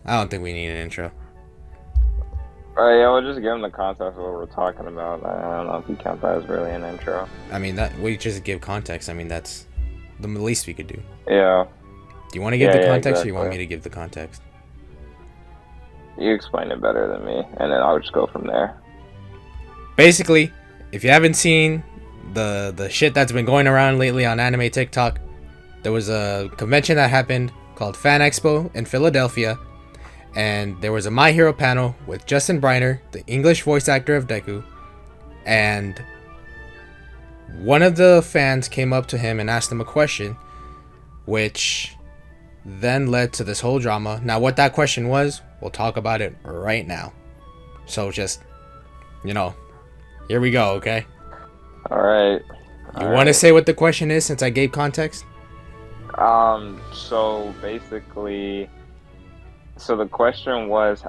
I don't think we need an intro. Alright, yeah, we'll just give him the context of what we're talking about. I don't know if you count that as really an intro. I mean, that we just give context. I mean, that's the least we could do. Yeah, Do you want to give yeah, the yeah, context, or you want exactly. me to give the context? You explain it better than me, and then I'll just go from there. Basically, if you haven't seen the shit that's been going around lately on anime TikTok, there was a convention that happened called Fan Expo in Philadelphia, and there was a My Hero panel with Justin Briner, the English voice actor of Deku, and one of the fans came up to him and asked him a question, which then led to this whole drama. Now, what that question was, we'll talk about it right now. So just, you know, here we go, okay? Alright. You want to say what the question is since I gave context? So basically, so the question was,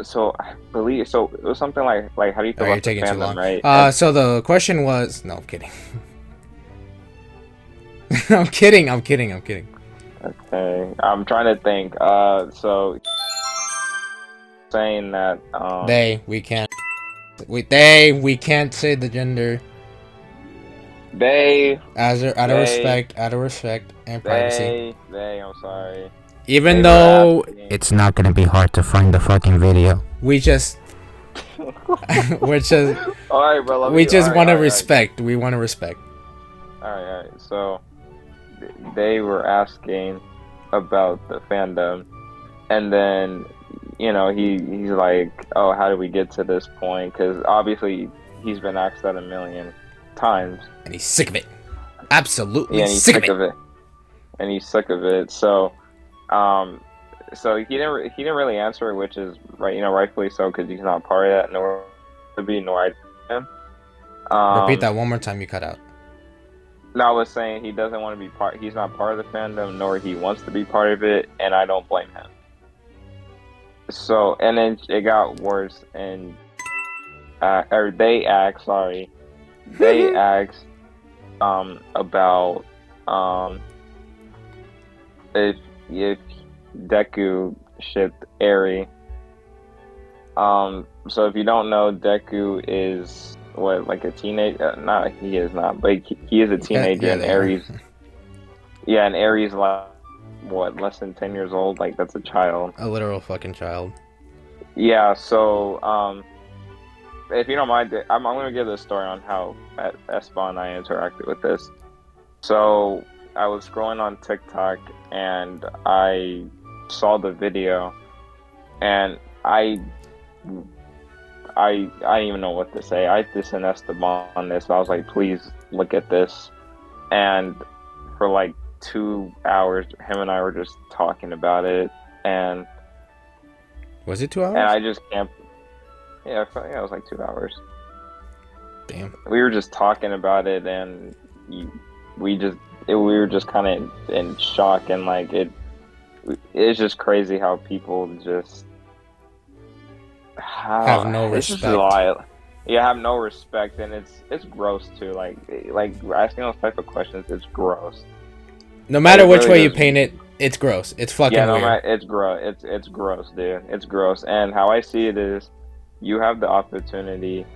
so I believe, so it was something like, how do you Oh, feel you're about the taking too fandom, long. right? And So the question was, no, I'm kidding. I'm kidding. I'm kidding. I'm kidding. okay, I'm trying to think. So saying that, We can't. We can't say the gender they, as they, out of respect and privacy. I'm sorry. Even They were though asking. it's not gonna be hard to find the fucking video. We just, we're just, All right, bro. Let we me. just All right, want to all right, all right, respect. We want to respect. all right, all right. So they were asking about the fandom, and then he's like, "Oh, how did we get to this point?" Because obviously he's been asked that a million times. And he's sick of it. Absolutely Yeah, and he's sick of sick it. of it. And he's sick of it. Um, so he didn't really answer, which is right, rightfully so, because he's not part of that, nor to be, nor I am. Repeat Um, that one more time. You cut out. No, I was saying he doesn't want to be part. He's not part of the fandom, nor he wants to be part of it, and I don't blame him. So, and then it got worse, and or they asked, sorry, they asked, about, if if Deku shipped Eri. So if you don't know, Deku is what, like a teenage? Not he is not, but he is a Yeah, teenager, yeah, and they are. Aries. Yeah, and Aries like what, less than 10 years old? Like that's a child. A literal fucking child. Yeah. So if you don't mind, I'm gonna give the story on how Espa and I interacted with this. So I was scrolling on TikTok and I saw the video, and I didn't even know what to say. I just sent Esteban on this. I was like, please look at this. And for like 2 hours, him and I were just talking about it. And Was it 2 and hours? I just can't. Yeah, yeah, it was like 2 hours. Damn. We were just talking about it, and you, we were just kind of in shock, and like it's just crazy how people just Have how no it's just a respect. lot. You have no respect, and it's gross too. Like asking those type of questions, it's gross. No Like matter it which really way you just, paint it, it's gross. It's yeah, fucking no weird. matter, it's gross. It's gross, dude. It's gross. And how I see it is, you have the opportunity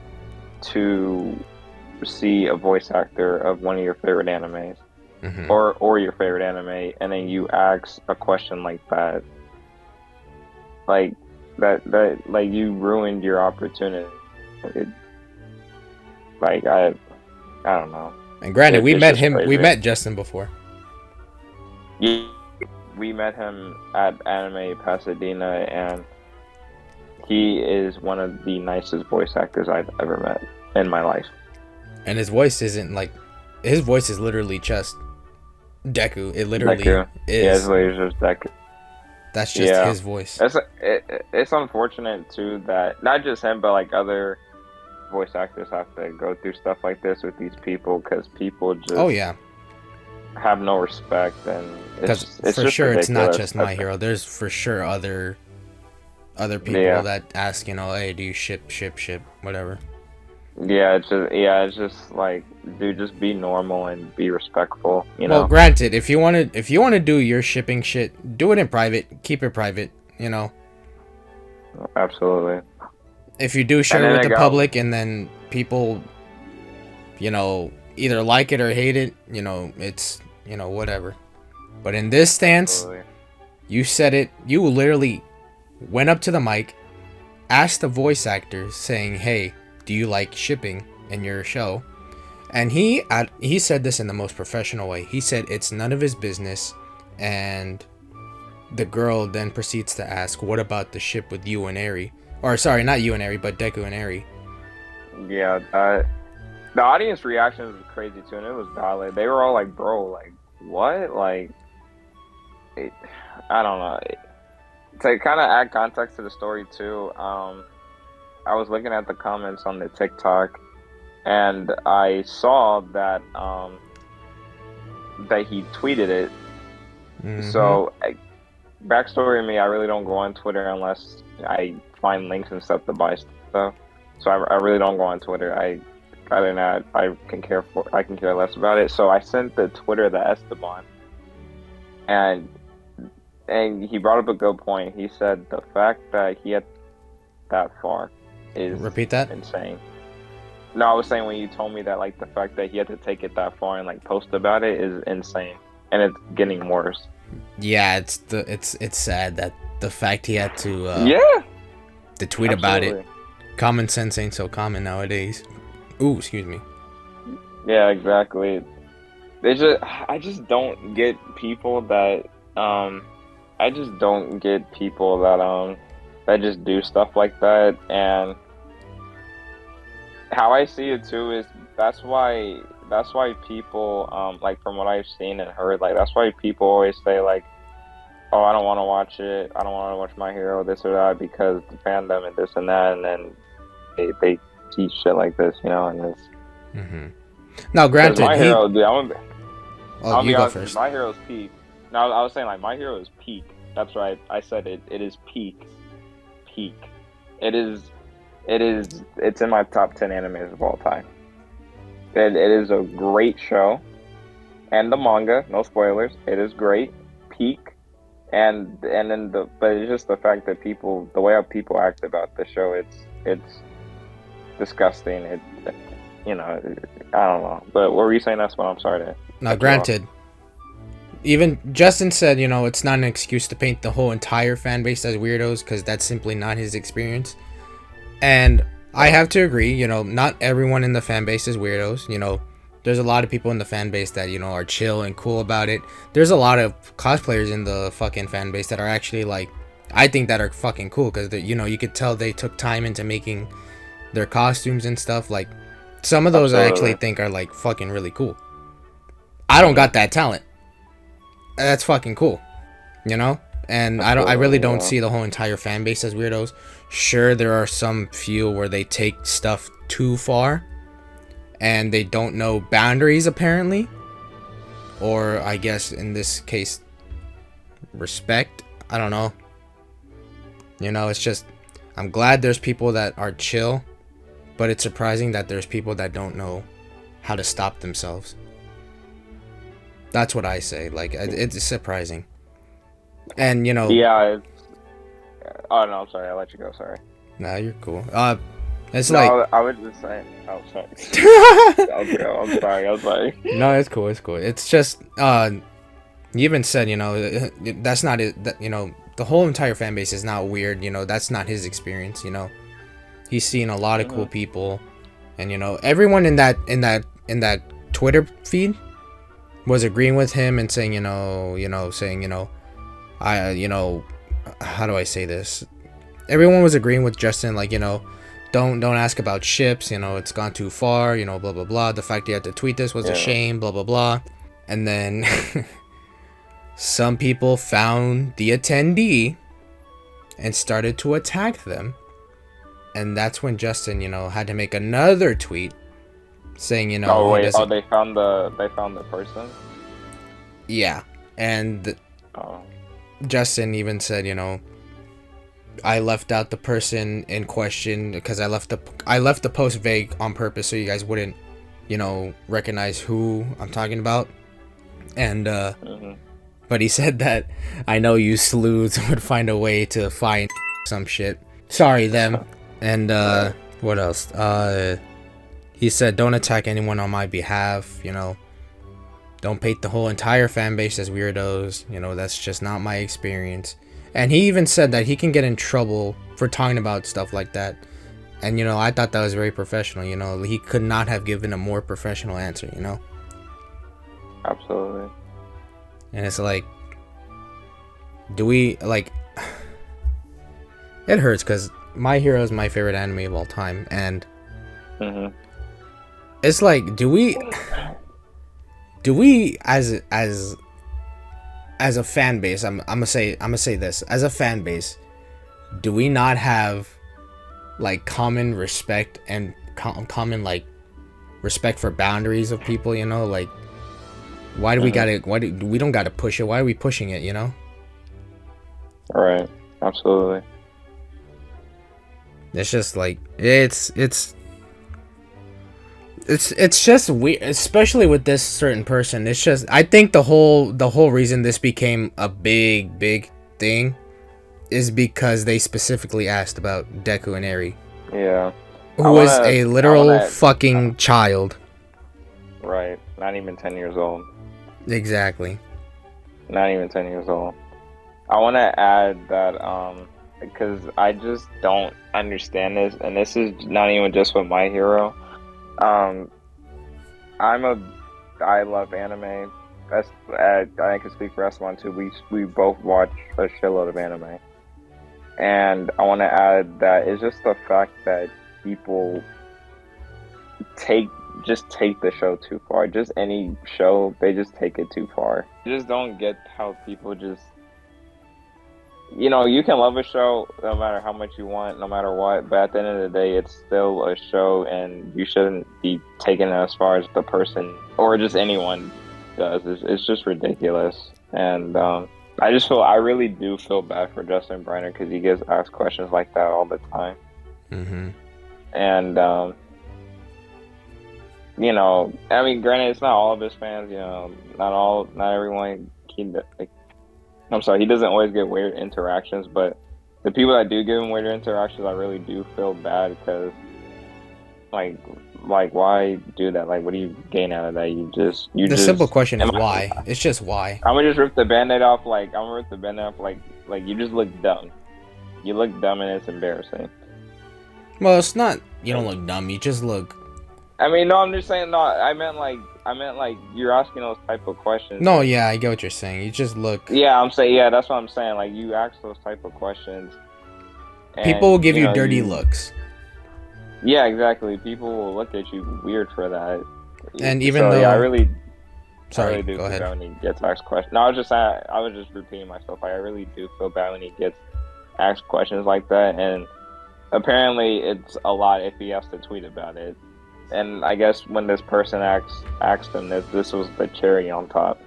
to see a voice actor of one of your favorite animes, Hmm. or your favorite anime, and then you ask a question like that, like like you ruined your opportunity. It, like I don't know. And granted, we It's met just him. We crazy. met Justin before. Yeah, we met him at Anime Pasadena, and he is one of the nicest voice actors I've ever met in my life. And his voice isn't like, his voice is literally just Deku. It literally Deku, yeah, his is. lasers, Deku. That's just Yeah, his voice. it's unfortunate too that not just him, but like other voice actors have to go through stuff like this with these people, because people Oh just yeah, have no respect, and because it's for just sure it's not ridiculous. just My Hero. There's for sure other people Yeah, that ask, hey, do you ship, whatever. it's just like, dude, just be normal and be respectful, you Well, know? granted, if you want to do your shipping shit, do it in private. Keep it private. Absolutely. If you do And share it then with it the got public and then people, either like it or hate it, it's, whatever. But in this stance, absolutely. you said it, you literally went up to the mic, asked the voice actor saying, "Hey, do you like shipping in your show?" And he said this in the most professional way. He said it's none of his business, and the girl then proceeds to ask, "What about the ship with you and Eri?" Or sorry, not you and Eri, but Deku and Eri. Yeah, the audience reaction was crazy too, and it was valid. They were all like, "Bro, like what?" Like, it, I don't know. To kind of add context to the story too, I was looking at the comments on the TikTok, and I saw that he tweeted it. Mm-hmm. So, backstory of me, I really don't go on Twitter unless I find links and stuff to buy stuff. So I really don't go on Twitter. Rather not, I can care less about it. So I sent the Twitter to Esteban, and he brought up a good point. He said the fact that he had that far is Repeat that. insane. No, I was saying when you told me that, like the fact that he had to take it that far and like post about it is insane, and it's getting worse. Yeah, it's sad that the fact he had Yeah, to tweet about it. absolutely. Common sense ain't so common nowadays. Ooh, excuse me. Yeah, exactly. I just don't get people that um I just don't get people that just do stuff like that. And how I see it too is that's why people like from what I've seen and heard, like that's why people always say like, oh, I don't want to watch it, I don't want to watch My Hero, this or that, because the fandom and this and that. And then they teach shit like this, and it's Mm-hmm. Now, because granted, My he. Hero, dude, Oh, I'll you be go honest with you, first. My Hero's peak. Now, I was saying like My Hero is peak. That's right. I said it. It is peak. Peak. It is. It is. It's in my top 10 animes of all time. It is a great show, and the manga. No spoilers. It is great. Peak. And then but it's just the fact that the way how people act about the show. It's disgusting. I don't know. But what were you saying? That's what I'm sorry to Now, cut you off. granted, even Justin said, it's not an excuse to paint the whole entire fan base as weirdos, because that's simply not his experience. And I Right. have to agree, not everyone in the fan base is weirdos. There's a lot of people in the fan base that, are chill and cool about it. There's a lot of cosplayers in the fucking fan base that are actually like, I think that are fucking cool, because, you could tell they took time into making their costumes and stuff. Like, some of those I actually Absolutely. think are like fucking really cool. I don't Hmm. got that talent. That's fucking cool, you know? And I really Absolutely. don't Yeah. see the whole entire fan base as weirdos. Sure, there are some few where they take stuff too far and they don't know boundaries apparently, or I guess in this case respect. I don't know. It's just I'm glad there's people that are chill, but it's surprising that there's people that don't know how to stop themselves. That's what I say. Like, it's surprising. And Yeah. Oh no, I'm sorry. I let you go. Sorry. nah, you're cool. It's like No, I was just saying. Oh, sorry. Okay, I'm sorry. I'm sorry. no, it's cool. It's cool. It's just you even said, that's not it. That the whole entire fan base is not weird. That's not his experience. He's seen a lot of cool Hmm. people, and everyone in that Twitter feed was agreeing with him and saying, saying, I, how do I say this? Everyone was agreeing with Justin, like, don't ask about ships, it's gone too far, blah blah blah. The fact he had to tweet this was a Yeah. shame, blah blah blah. And then some people found the attendee and started to attack them. And that's when Justin, had to make another tweet saying, Oh he wait. Oh, doesn't. they found the person. Yeah. And Oh. Justin even said, I left out the person in question because I left the post vague on purpose so you guys wouldn't, recognize who I'm talking about. And Hmm. but he said that I know you sleuths would find a way to find some shit. Sorry, them. And what else? He said, "Don't attack anyone on my behalf. You know, don't paint the whole entire fan base as weirdos. You know, that's just not my experience." And he even said that he can get in trouble for talking about stuff like that. And you know, I thought that was very professional. You know, he could not have given a more professional answer. You know. Absolutely. And it's like, do we like? It hurts because My Hero is my favorite anime of all time, and it's like, do we as a fan base? I'm gonna say this, as a fan base, do we not have like common respect and common like respect for boundaries of people? You know, like, why do we gotta? We don't gotta push it? Why are we pushing it? You know? Right. Absolutely. It's just like it's just weird, especially with this certain person. It's just, I think the whole reason this became a big thing is because they specifically asked about Deku and Eri. Yeah. Who was a literal fucking child. Right. Not even 10 years old. Exactly. Not even 10 years old. I want to add that because I just don't understand this, and this is not even just with My Hero. I love anime. I can speak for Esteban too. We both watch a shitload of anime, and I want to add that it's just the fact that people take the show too far. Just any show, they just take it too far. I just don't get how people just, you know, you can love a show no matter how much you want, no matter what, but at the end of the day, it's still a show, and you shouldn't be taking it as far as the person or just anyone does. It's just ridiculous. And I really do feel bad for Justin Briner because he gets asked questions like that all the time. And, you know, I mean, granted, it's not all of his fans, you know, not everyone can, like, I'm sorry, he doesn't always get weird interactions, but the people that do give him weird interactions, I really do feel bad because, like, why do that? Like, what do you gain out of that? The simple question is why. It's just why. I'm gonna just rip the band-aid off. Like, you just look dumb. You look dumb, and it's embarrassing. Well, it's not. You don't look dumb. You just look. I mean, no, I'm just saying. No, I meant like you're asking those type of questions. No, yeah, I get what you're saying. You just look. Yeah, I'm saying, yeah, that's what I'm saying. Like, you ask those type of questions. People will give you dirty looks. Yeah, exactly. People will look at you weird for that. And even though, yeah, I really do feel go ahead. bad when he gets asked questions. No, I was just repeating myself. I really do feel bad when he gets asked questions like that, and apparently it's a lot if he has to tweet about it. And I guess when this person asked him this was the cherry on top.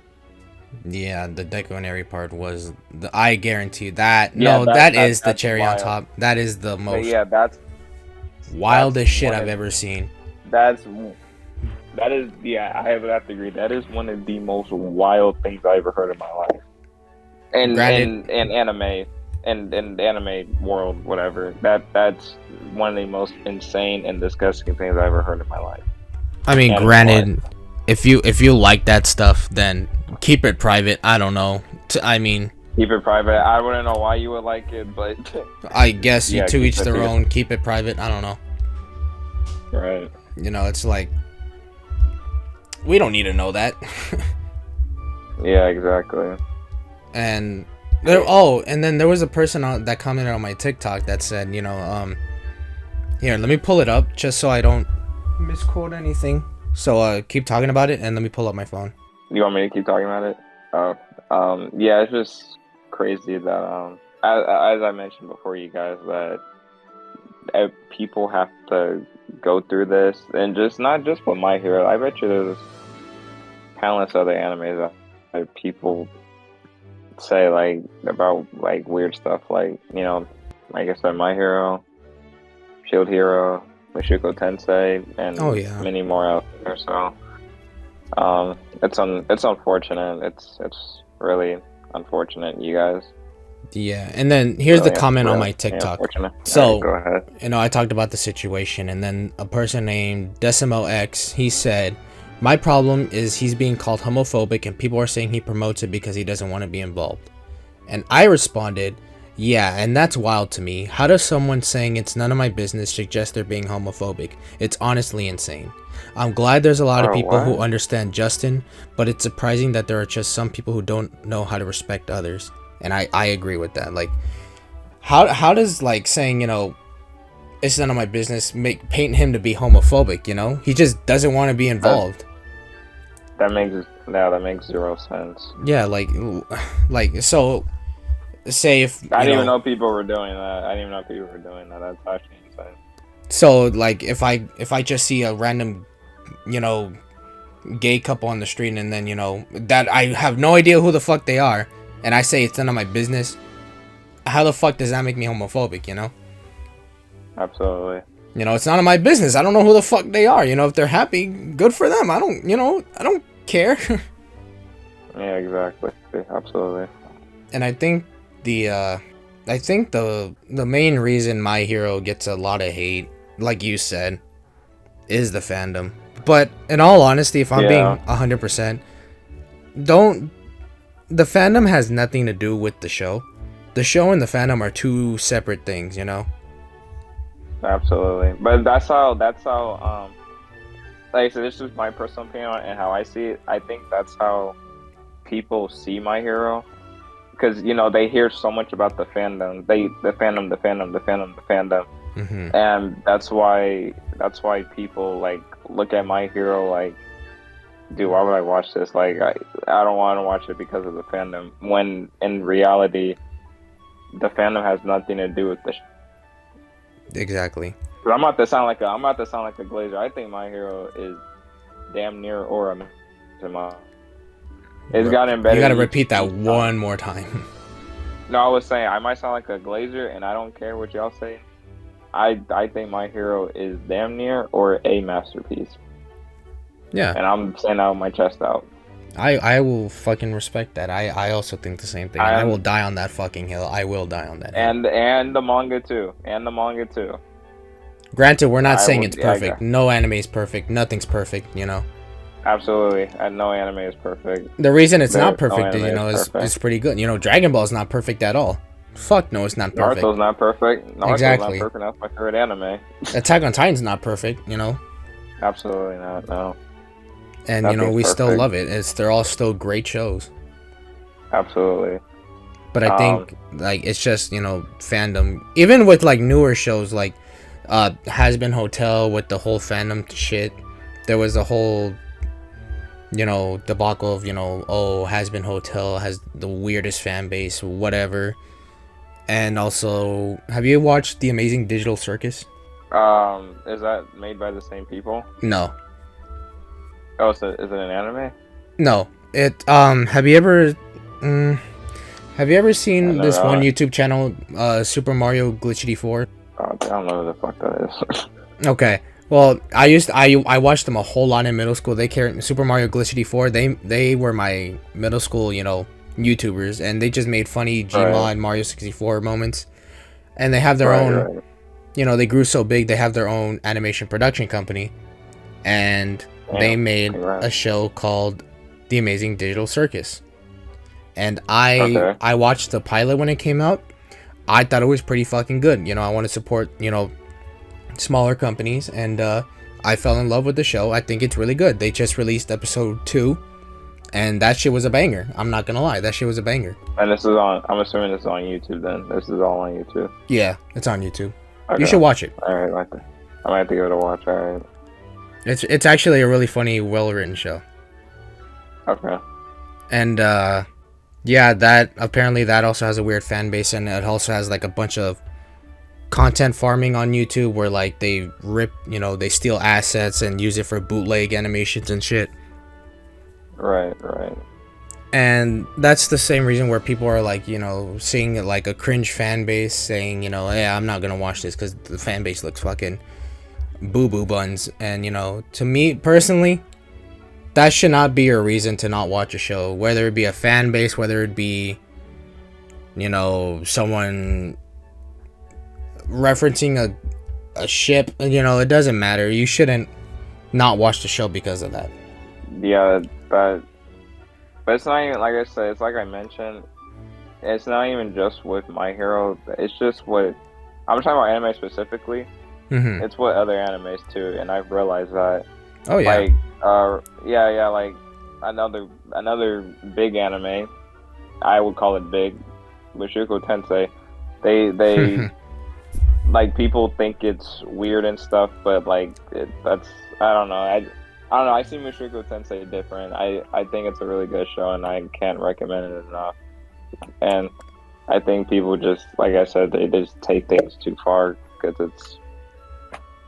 Yeah, the Deku and Eri part was I guarantee that. Yeah, no, that is the cherry wild. On top. That is the most. Yeah, that's wildest shit I've ever seen. That is, yeah, I would have to agree. That is one of the most wild things I ever heard in my life. And anime. And in the anime world, whatever, that's one of the most insane and disgusting things I've ever heard in my life. I mean, granted, if you like that stuff, then keep it private. I don't know. I mean, keep it private. I wouldn't know why you would like it, but I guess you to each their own. Keep it private. I don't know. Right. You know, it's like we don't need to know that. Yeah, exactly. And and then there was a person that commented on my TikTok that said, you know, here, let me pull it up just so I don't misquote anything. So keep talking about it and let me pull up my phone. You want me to keep talking about it? Oh, yeah, it's just crazy that as I mentioned before, you guys, that people have to go through this, and just not just with My Hero. I bet you there's countless other animes that people say like about like weird stuff, like, you know, like I said, My Hero, Shield Hero, Mushoku Tensei, and many more out there. So it's unfortunate. It's really unfortunate, you guys. Yeah, and then here's the Really, comment on really, my yeah, TikTok. unfortunate. All right, So, go ahead. I talked about the situation, and then a person named Decimo X, he said, "My problem is he's being called homophobic, and people are saying he promotes it because he doesn't want to be involved." And I responded, "Yeah, and that's wild to me. How does someone saying it's none of my business suggest they're being homophobic? It's honestly insane. I'm glad there's a lot of Bro, people who what? understand Justin, but it's surprising that there are just some people who don't know how to respect others." And I agree with that. Like, how does like saying, it's none of my business make paint him to be homophobic, He just doesn't want to be That involved. that makes zero sense. Yeah, like so say if, I didn't even know people were doing that. I didn't even know people were doing that. That's actually insane. so like if I just see a random, you know, gay couple on the street, and then, that I have no idea who the fuck they are, and I say it's none of my business, how the fuck does that make me homophobic, Absolutely. It's none of my business. I don't know who the fuck they are. If they're happy, good for them. I don't care. Yeah, exactly. Absolutely. And I think the main reason My Hero gets a lot of hate, like you said, is the fandom. But in all honesty, if I'm being Yeah, 100%, don't the fandom has nothing to do with the show. The show and the fandom are two separate things, absolutely. But like I said, this is my personal opinion on it and how I see it. I think that's how people see My Hero. Because they hear so much about the fandom, the fandom, the fandom, the fandom, the fandom, Mhm. and that's why people like look at My Hero like, dude, why would I watch this? Like, I don't want to watch it because of the fandom. When in reality, the fandom has nothing to do with the. Exactly. I'm about to sound like a glazer. I think My Hero is damn near or a. It's gotten You better got to repeat that each time. one more time. No, I was saying I might sound like a glazer, and I don't care what y'all say. I think My Hero is damn near or a masterpiece, Yeah. and I'm saying that with my chest out. I will fucking respect that. I also think the same thing, and I will I'm die on that fucking hill. I will die on that hill. and the manga too. Granted, we're not I saying will. it's Yeah, perfect. No anime is perfect. Nothing's perfect, absolutely. And no anime is perfect. The reason it's not No perfect, anime is is perfect. pretty good. Dragon Ball is not perfect at all. Fuck no, it's not perfect. Naruto's not perfect. Exactly. That's my favorite anime. Attack on Titan's not perfect, Absolutely not. No. and Nothing's we still perfect. love it. They're all still great shows. Absolutely. But I think like it's just fandom. Even with like newer shows like Has Been Hotel with the whole fandom shit, there was a whole debacle of oh, Has Been Hotel has the weirdest fan base, whatever. And also, have you watched The Amazing Digital Circus? Is that made by the same people? No. Oh, is it an anime? No. It mm, have you ever I seen never. this one YouTube channel, Super Mario Glitchity 4? I don't know who the fuck that is. Okay. Well, I watched them a whole lot in middle school. They carried Super Mario Glitchity 4. They were my middle school, YouTubers, and they just made funny Gmod Right. Mario 64 moments. And they have their Right, own, right. they grew so big, they have their own animation production company. And they Damn. made Congrats. a show called The Amazing Digital Circus. And I Okay. watched the pilot when it came out. I thought it was pretty fucking good. I want to support, smaller companies, and I fell in love with the show. I think it's really good. They just released episode 2, and that shit was a banger. I'm not gonna lie, that shit was a banger. And this is on. I'm assuming this is on YouTube. Then this is all on YouTube. Yeah, it's on YouTube. Okay. You should watch it. All right. I might have to give it a watch. All right. It's actually a really funny, well written show. Okay. And yeah, that also has a weird fan base, and it also has like a bunch of content farming on YouTube where like they they steal assets and use it for bootleg animations and shit. Right. Right. And that's the same reason where people are like, seeing like a cringe fan base saying, hey, I'm not gonna watch this because the fan base looks fucking boo boo buns. And to me personally, that should not be a reason to not watch a show, whether it be a fan base, whether it be someone referencing a ship, it doesn't matter. You shouldn't not watch the show because of that. Yeah, but it's not even like I said. It's like I mentioned. It's not even just with My Hero. It's just with I'm talking about anime specifically. Mm-hmm. It's with other animes too, and I've realized that. Oh yeah. Like, yeah, like another big anime. I would call it big. Mushoku Tensei. They like people think it's weird and stuff, but like that's I don't know. I don't know. I see Mushoku Tensei different. I think it's a really good show, and I can't recommend it enough. And I think people just, like I said, they just take things too far because it's,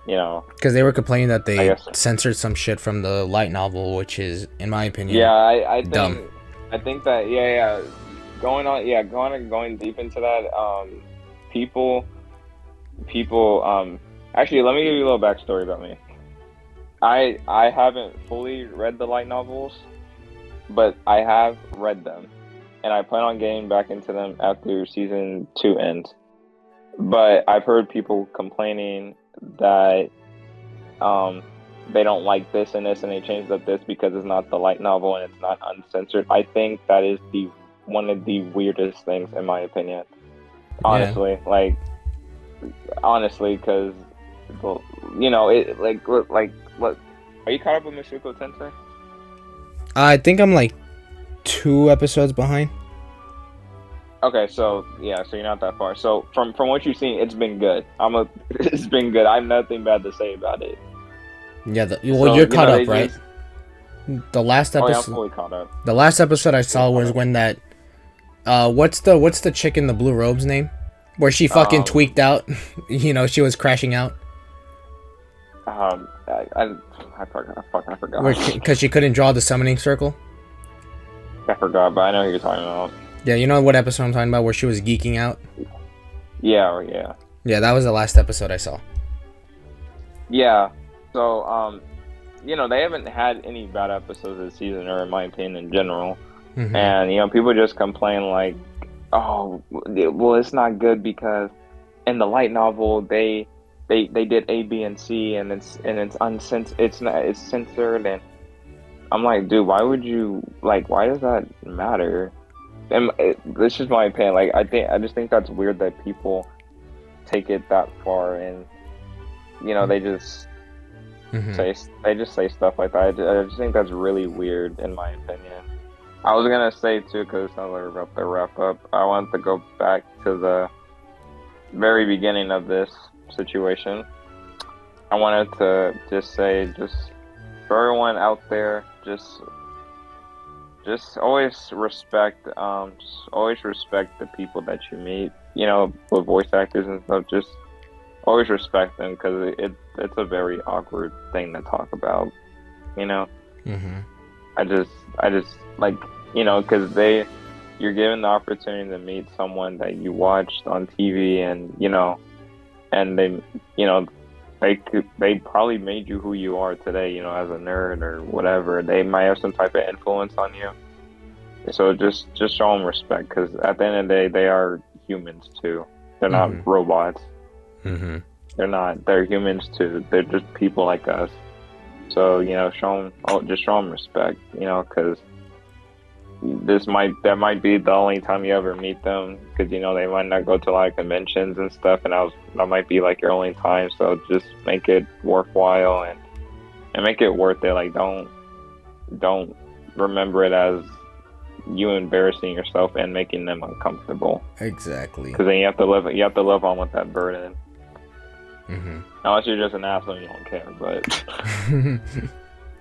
Because they were complaining that I they guess. censored some shit from the light novel, which is, in my opinion, Yeah, dumb. I think that yeah. Going deep into that, people actually let me give you a little backstory about me. I haven't fully read the light novels, but I have read them, and I plan on getting back into them after season 2 ends. But I've heard people complaining that um they don't like this and this, and they changed up this because it's not the light novel and it's not uncensored. I think that is the one of the weirdest things in my opinion. Yeah. Honestly, because it like what are you caught up with Mushoku Tensei? I think I'm like 2 episodes behind. Okay, so yeah, so you're not that far. So from what you've seen, it's been good. It's been good. I have nothing bad to say about it. Yeah. Well, So you're caught they up, right? just The last oh yeah, I'm episode. fully caught up. The last episode I Fully saw caught was up. when that. What's the chick in the blue robes name? Where she fucking Um, tweaked out. She was crashing out. I forgot. Fuck, I Where forgot. because she couldn't draw the summoning circle. I forgot, but I know who you're talking about. Yeah, you know what episode I'm talking about? Where she was geeking out. Yeah. Yeah, that was the last episode I saw. Yeah. So, they haven't had any bad episodes this season, or in my opinion, in general. Mm-hmm. And people just complain like, "Oh, well, it's not good because in the light novel they did A, B, and C, and it's uncensored. It's censored." And I'm like, dude, why would you like? Why does that matter? And this is my opinion. Like, I just think that's weird that people take it that far, and they just Mm-hmm. say stuff like that. I just think that's really weird, in my opinion. I was gonna say too, because it's not like we're about to wrap up. I wanted to go back to the very beginning of this situation. I wanted to just say, just for everyone out there, just always respect the people that you meet. With voice actors and stuff. Just always respect them because it's a very awkward thing to talk about. You know, Mm-hmm. I just like because you're given the opportunity to meet someone that you watched on TV, and and you know they probably made you who you are today, as a nerd or whatever. They might have some type of influence on you. So just show them respect because at the end of the day, they are humans too. They're not Mm-hmm. robots. Mm-hmm. They're not. They're humans too. They're just people like us. So just show them respect. Because that might be the only time you ever meet them because they might not go to a lot of conventions and stuff, and that might be like your only time. So just make it worthwhile and make it worth it. Like don't remember it as you embarrassing yourself and making them uncomfortable, Exactly. because then you have to live on with that burden. Mm-hmm. Unless you're just an asshole and you don't care. But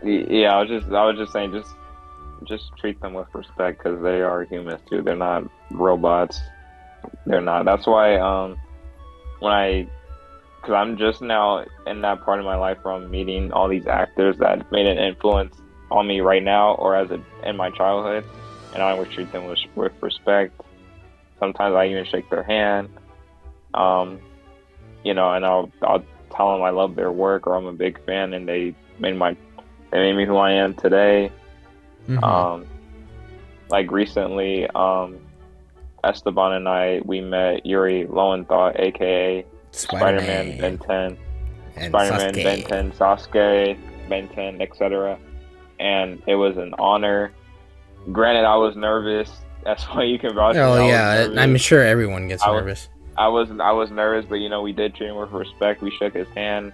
yeah, I was just saying, just treat them with respect because they are humans too. They're not robots. They're not. That's why because I'm just now in that part of my life where I'm meeting all these actors that made an influence on me right now or in my childhood, and I always treat them with respect. Sometimes I even shake their hand. Um, and I'll tell them I love their work or I'm a big fan, and they made me who I am today. Mm-hmm. Um, like recently, Esteban and we met Yuri Lowenthal, aka Spider-Man, Ben Spider-Man 10, and Spider-Man, Ben Sasuke. 10, Sasuke, Ben 10, etc. And it was an honor. Granted, I was nervous. That's why you can vouch for me. Oh I was yeah, I'm nervous. sure everyone gets I was, nervous. I was nervous, but we did treat him with respect. We shook his hand.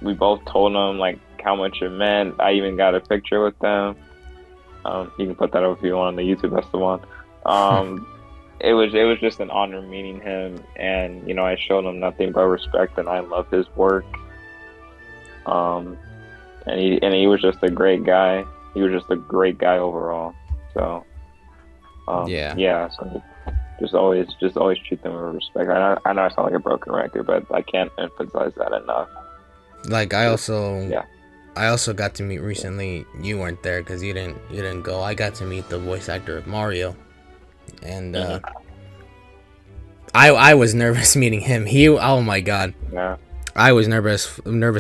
We both told him like how much it meant. I even got a picture with them. You can put that up if you want on the YouTube. That's the one. Um, it was just an honor meeting him, and I showed him nothing but respect, and I love his work. Um, and he was just a great guy. He was just a great guy overall. So, Yeah. yeah. So just always treat them with respect. I know I sound like a broken record, but I can't emphasize that enough. Like Yeah. I also got to meet recently. You weren't there because you didn't go. I got to meet the voice actor of Mario, and Hmm. I was nervous meeting him. Oh my god, Yeah. I was nervous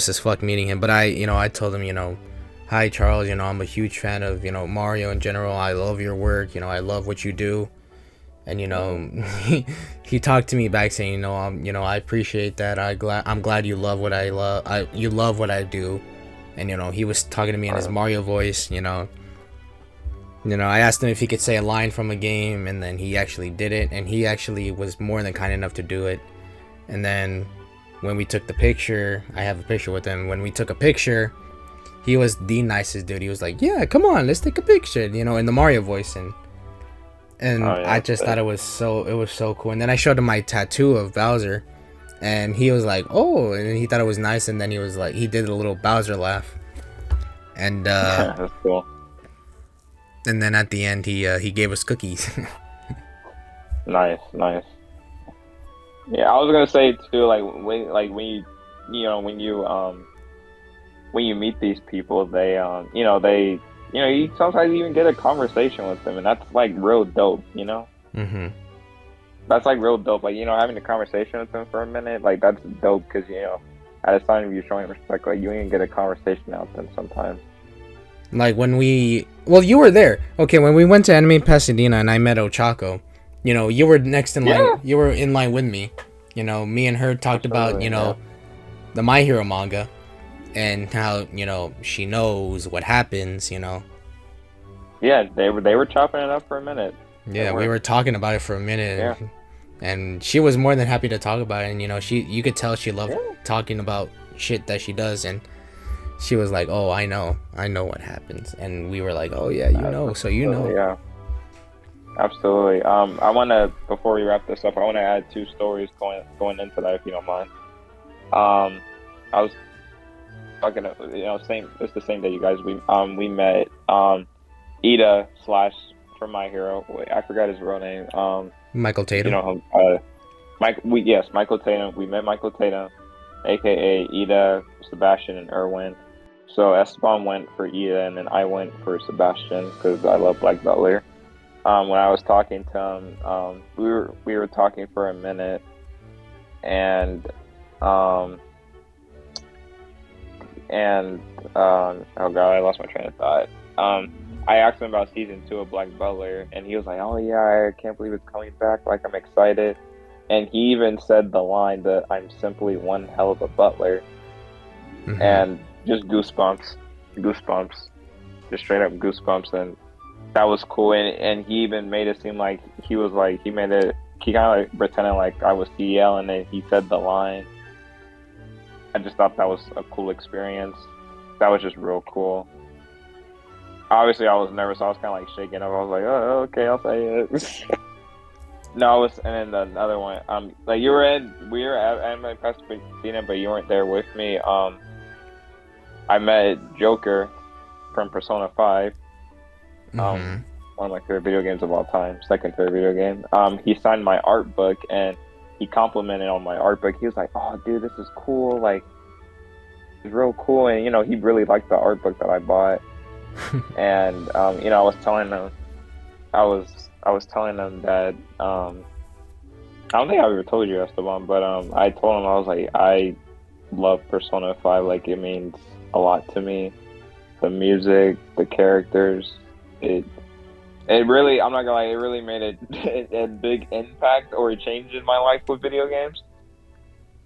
as fuck meeting him. But I told him, hi Charles, I'm a huge fan of Mario in general. I love your work. I love what you do. And Hmm. he talked to me back saying, I appreciate that. I'm glad you love what I love. You love what I do. And he was talking to me in his Mario voice. I asked him if he could say a line from a game, and then he actually did it. And he actually was more than kind enough to do it. And then when we took the picture, I have a picture with him. When we took a picture, he was the nicest dude. He was like, "Yeah, come on, let's take a picture," in the Mario voice, and Oh I yeah. just thought it was so cool. And then I showed him my tattoo of Bowser, and he was like, "Oh," and he thought it was nice. And then he was like, he did a little Bowser laugh, and That's cool. then at the end he gave us cookies. Nice, nice. Yeah, I was gonna say too, when when you meet these people, you sometimes even get a conversation with them, and that's like real dope. Mhm. That's like real dope. Like having a conversation with them for a minute, like that's dope because at a sign of you showing respect, like you even get a conversation out of them sometimes. Like you were there. Okay, when we went to Anime Pasadena and I met Ochako, you were next in line. Yeah, You were in line with me. Me and her talked about absolutely. Yeah, the My Hero manga and how she knows what happens. yeah. They were chopping it up for a minute. They Yeah, we were. were talking about it for a minute, Yeah, and she was more than happy to talk about it. And you could tell she loved yeah. talking about shit that she does. And she was like, "Oh, I know what happens." And we were like, "Oh yeah, so you know." Absolutely, yeah. Absolutely. I wanna before we wrap this up, I wanna add two stories going into that if you don't mind. Um, I was talking to same it's the same day you guys we met Ida slash from My Hero. Wait, I forgot his real name. Michael You Tatum. know him. Michael Tatum. We met Michael Tatum, aka Ida, Sebastian, and Erwin. So Esteban went for Ida, and then I went for Sebastian because I love Black Butler. When I was talking to him, we were talking for a minute, and um, and oh god, I lost my train of thought. I asked him about season 2 of Black Butler, and he was like, "Oh yeah, I can't believe it's coming back! Like I'm excited." And he even said the line that I'm simply one hell of a butler, Hmm. and just goosebumps, just straight up goosebumps, and that was cool. And he even made it seem like he kind of like pretended like I was CL, and then he said the line. I just thought that was a cool experience. That was just real cool. Obviously, I was nervous. I was kind of like shaking up. I was like, "Oh, okay, I'll say it." No, I was, and then another one. Like we were at Anime Pasadena, but you weren't there with me. I met Joker from Persona 5. Um, Hmm. one of my favorite video games of all time. Second favorite video game. He signed my art book and he complimented on my art book. He was like, "Oh, dude, this is cool. Like, it's real cool." And he really liked the art book that I bought. And I was telling him, I was telling him that I don't think I ever told you, Esteban, but I told him I was like, I love Persona 5. Like, it means a lot to me. The music, the characters, it It really, I'm not gonna lie, it really made a big impact or a change in my life with video games.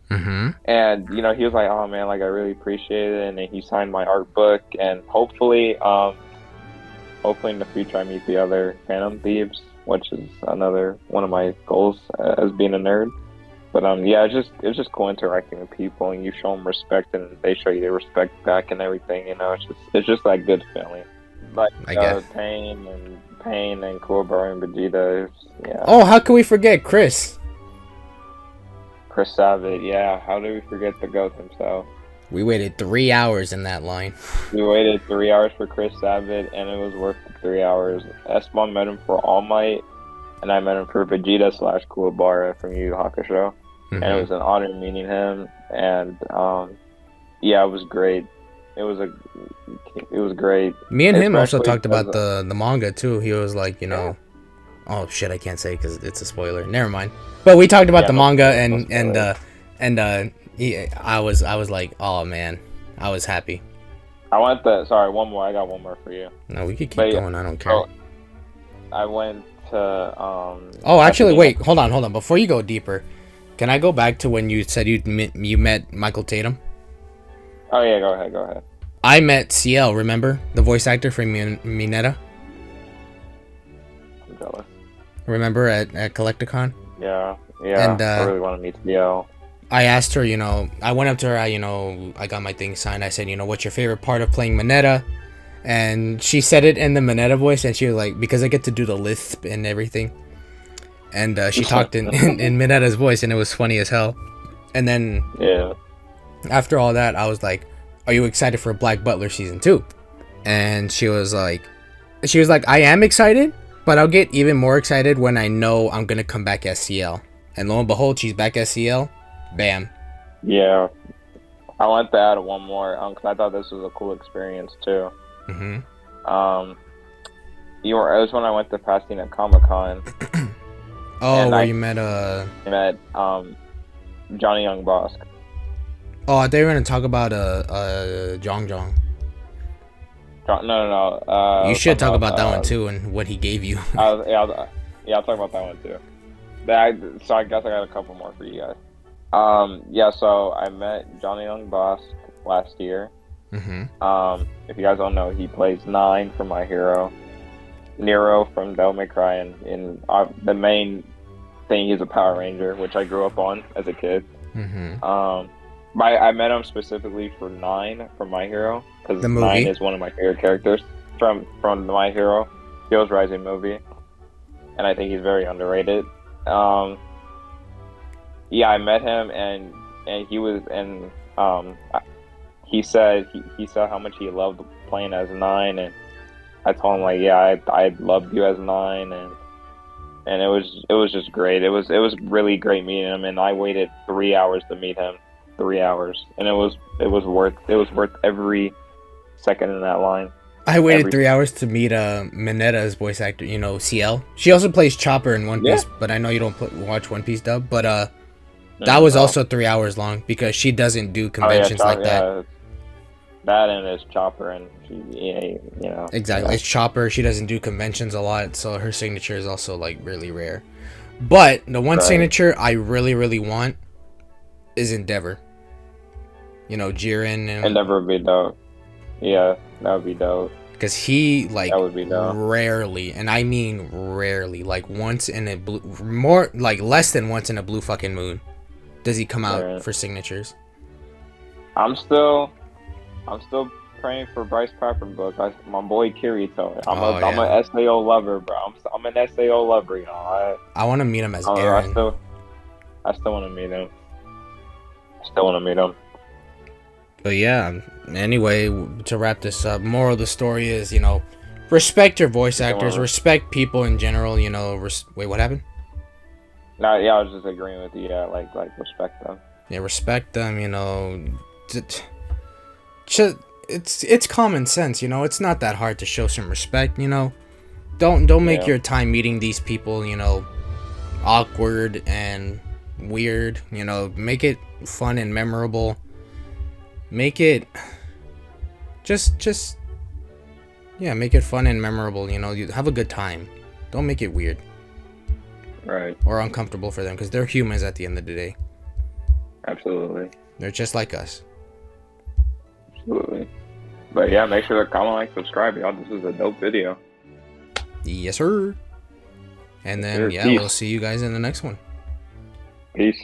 Mm-hmm. And he was like, "Oh man, like I really appreciate it," and then he signed my art book, and hopefully in the future I meet the other Phantom Thieves, which is another one of my goals as being a nerd. But yeah, it's just cool interacting with people, and you show them respect, and they show you their respect back, and everything. It's just that good feeling, like I guess. Pain and Kuwabara and Vegeta. Yeah, Oh, how can we forget Chris? Chris Savitt. Yeah, how do we forget the goat himself? We waited 3 hours in that line. We waited 3 hours for Chris Savitt, and it was worth the 3 hours. Esteban met him for All Might, and I met him for Vegeta slash Kuwabara from Yu Yu Hakusho. And it was an honor meeting him, and yeah, it was great. It was great. Me and him also Especially talked about because, the manga too. He was like, oh shit, I can't say because it's a spoiler. Never mind. But we talked about yeah, the no, manga no spoilers. I was like, oh man, I was happy. Sorry, one more. I got one more for you. No, we could keep But going. I don't care. so I went to Oh, actually, Pasadena. wait, hold on. Before you go deeper, can I go back to when you said you met Michael Tatum? Oh yeah, go ahead. I met CL. Remember the voice actor from Mineta? I'm jealous. Remember at Collecticon? Yeah, And I really want to meet CL. I asked her, I went up to her, I got my thing signed. I said, what's your favorite part of playing Mineta? And she said it in the Mineta voice, and she was like, because I get to do the lisp and everything. And she talked in Mineta's voice, and it was funny as hell. And then Yeah. after all that, I was like, are you excited for Black Butler season 2? And she was like, I am excited, but I'll get even more excited when I know I'm gonna come back as CL. And lo and behold, she's back as CL. Bam. Yeah, I want to add one more because I thought this was a cool experience too. Mm-hmm. It was when I went to Pasadena Comic Con Oh, and where I you met met Johnny Young Boss. Oh, I thought you were gonna talk about Jong. No. You should talk about that one too and what he gave you. I'll talk about that one too. So I guess I got a couple more for you guys. Yeah, so I met Johnny Young Boss last year. Mm-hmm. If you guys don't know, he plays Nine from My Hero, Nero from Devil May Cry, and the main thing, he's a Power Ranger, which I grew up on as a kid. Mm-hmm. I met him specifically for Nine from My Hero because The movie? Nine is one of my favorite characters from the My Hero Heroes Rising movie, and I think he's very underrated. Yeah, I met him and he was he said he said how much he loved playing as Nine, and I told him like, yeah, I loved you as Nine, and it was just great. It was really great meeting him, and I waited 3 hours to meet him. 3 hours, and it was worth every second in that line. I waited 3 hours to meet Mineta's voice actor, CL. She also plays Chopper in One Piece, but I know you don't watch One Piece dub, but that was also 3 hours long because she doesn't do conventions like that. Yeah. That and it's Chopper, and Exactly, it's Chopper. She doesn't do conventions a lot, so her signature is also like really rare. But the one signature I really, really want is Endeavor. Jiren and Endeavor would be dope. Yeah, that would be dope. Because he that would be dope. rarely, and I mean rarely, like once in a less than once in a blue fucking moon, does he come out for signatures. I'm still praying for Bryce Pepper book. My boy Kirito. I'm an SAO lover, bro. I'm an SAO lover. I want to meet him as Aaron. I still want to meet him. But yeah, anyway, to wrap this up, moral of the story is, respect your voice actors, respect people in general, wait, what happened? No, yeah, I was just agreeing with you. Yeah, like respect them. Yeah, respect them. It's common sense. It's not that hard to show some respect. Don't make your time meeting these people, awkward and weird. Make it fun and memorable. Make it make it fun and memorable. You have a good time. Don't make it weird Right. or uncomfortable for them, because they're humans at the end of the day. Absolutely. They're just like us. Absolutely. But yeah, make sure to comment, like, subscribe, y'all. This was a dope video. Yes, sir. And then, Sure. yeah, Peace. we'll see you guys in the next one. Peace.